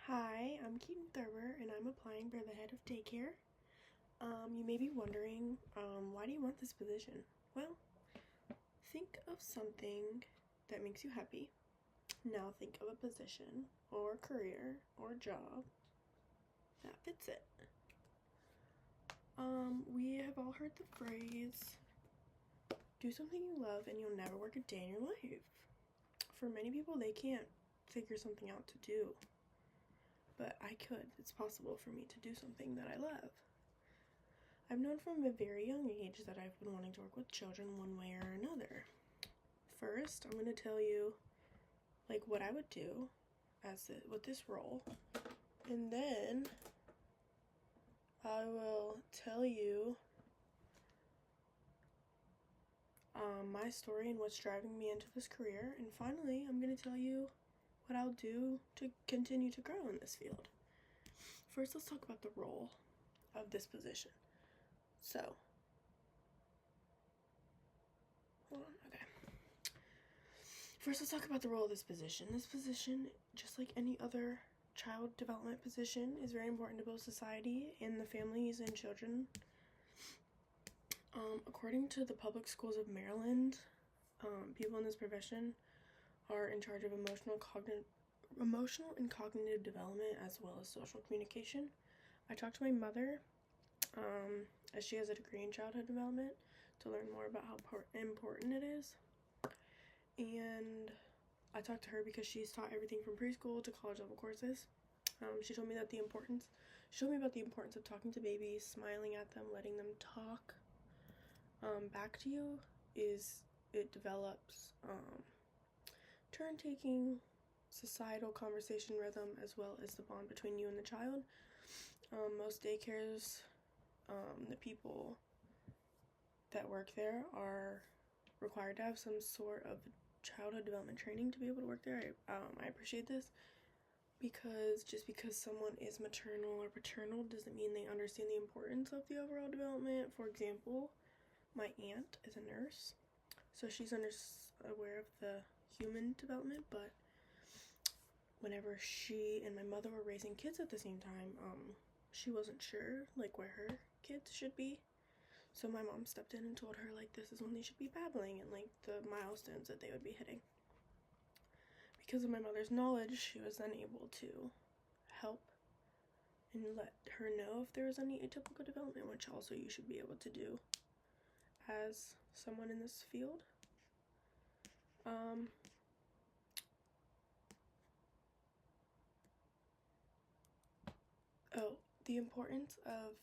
Hi, I'm Keaton Thurber, and I'm applying for the head of daycare. You may be wondering, why do you want this position? Well, think of something that makes you happy. Now think of a position, or career, or job that fits it. We have all heard the phrase, do something you love and you'll never work a day in your life. For many people, they can't figure something out to do. But I could. It's possible for me to do something that I love. I've known from a very young age that I've been wanting to work with children one way or another. First, I'm going to tell you what I would do with this role, and then I will tell you my story and what's driving me into this career, and finally, I'm going to tell you what I'll do to continue to grow in this field. First, let's talk about the role of this position. So, hold on, okay. First, let's talk about the role of this position. This position, just like any other child development position, is very important to both society and the families and children. According to the public schools of Maryland, people in this profession are in charge of emotional and cognitive development as well as social communication. I talked to my mother, as she has a degree in childhood development, to learn more about how important it is. And I talked to her because she's taught everything from preschool to college level courses. She told me about the importance of talking to babies, smiling at them, letting them talk back to you. It develops turn taking, societal conversation rhythm, as well as the bond between you and the child. Most daycares, the people that work there are required to have some sort of childhood development training to be able to work there. I appreciate this because just because someone is maternal or paternal doesn't mean they understand the importance of the overall development. For example, my aunt is a nurse, so she's aware of the human development, but whenever she and my mother were raising kids at the same time, she wasn't sure where her kids should be. So my mom stepped in and told her this is when they should be babbling and the milestones that they would be hitting. Because of my mother's knowledge, she was then able to help and let her know if there was any atypical development, which also you should be able to do as someone in this field. The importance of,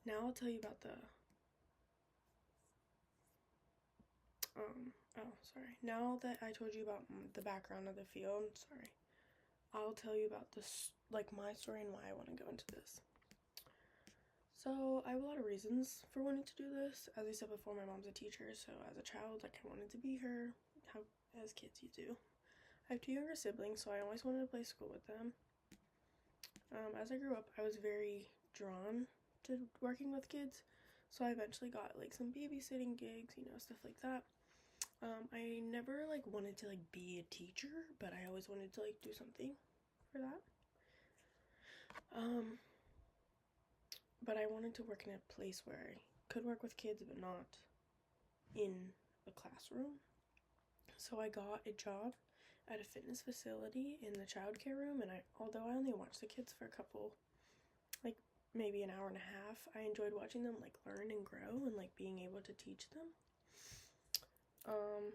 now I'll tell you about now that I told you about the background of the field, I'll tell you about this, my story and why I want to go into this. So I have a lot of reasons for wanting to do this. As I said before, my mom's a teacher, so as a child, I wanted to be her, how as kids you do. I have 2 younger siblings, so I always wanted to play school with them. As I grew up, I was very drawn to working with kids, so I eventually got some babysitting gigs, stuff like that. I never wanted to be a teacher, but I always wanted to do something for that. But I wanted to work in a place where I could work with kids, but not in a classroom. So I got a job at a fitness facility in the childcare room, and although I only watched the kids for a couple, maybe an hour and a half, I enjoyed watching them learn and grow and being able to teach them.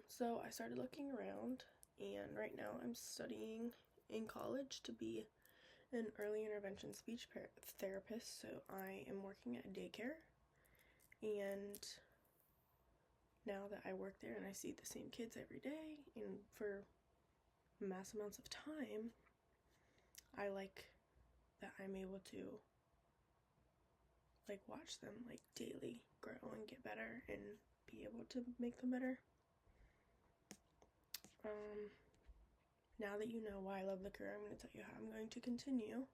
So I started looking around, and right now I'm studying in college to be an early intervention speech therapist. So I am working at a daycare, and now that I work there and I see the same kids every day and for mass amounts of time, I like that I'm able to watch them daily grow and get better and be able to make them better. Now that you know why I love the career, I'm going to tell you how I'm going to continue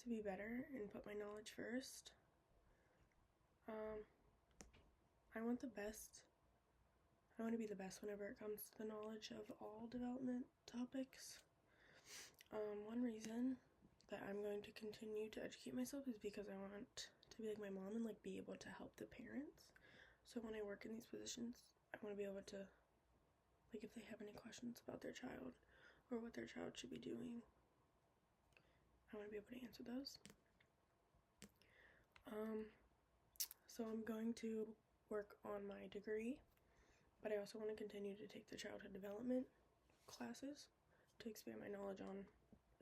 to be better and put my knowledge first. I want the best I want to be the best whenever it comes to the knowledge of all development topics. One reason that I'm going to continue to educate myself is because I want to be like my mom and like be able to help the parents. So when I work in these positions, I want to be able to, like, if they have any questions about their child or what their child should be doing, I want to be able to answer those. So I'm going to work on my degree, but I also want to continue to take the childhood development classes to expand my knowledge on,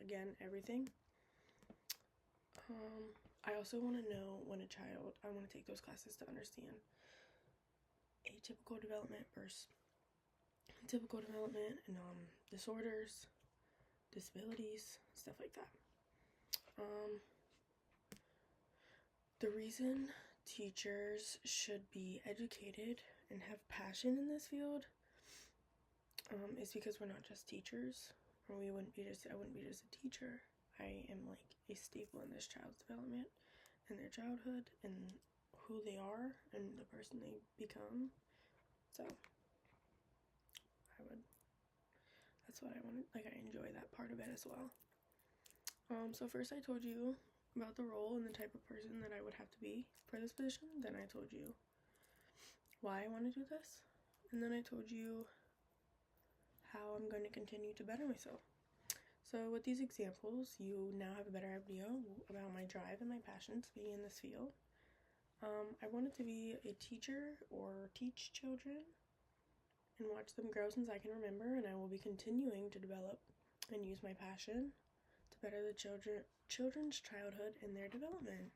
again, everything. I also want to know when a child, I want to take those classes to understand atypical development versus typical development and disorders, disabilities, stuff like that. The reason teachers should be educated and have passion in this field is because we're not just teachers, or I wouldn't be just a teacher. I am like a staple in this child's development and their childhood and who they are and the person they become. So that's what I wanted, like, I enjoy that part of it as well. So first I told you about the role and the type of person that I would have to be for this position. Then I told you why I want to do this. And then I told you how I'm going to continue to better myself. So with these examples, you now have a better idea about my drive and my passion to be in this field. I wanted to be a teacher or teach children and watch them grow since I can remember, and I will be continuing to develop and use my passion to better the children's childhood and their development.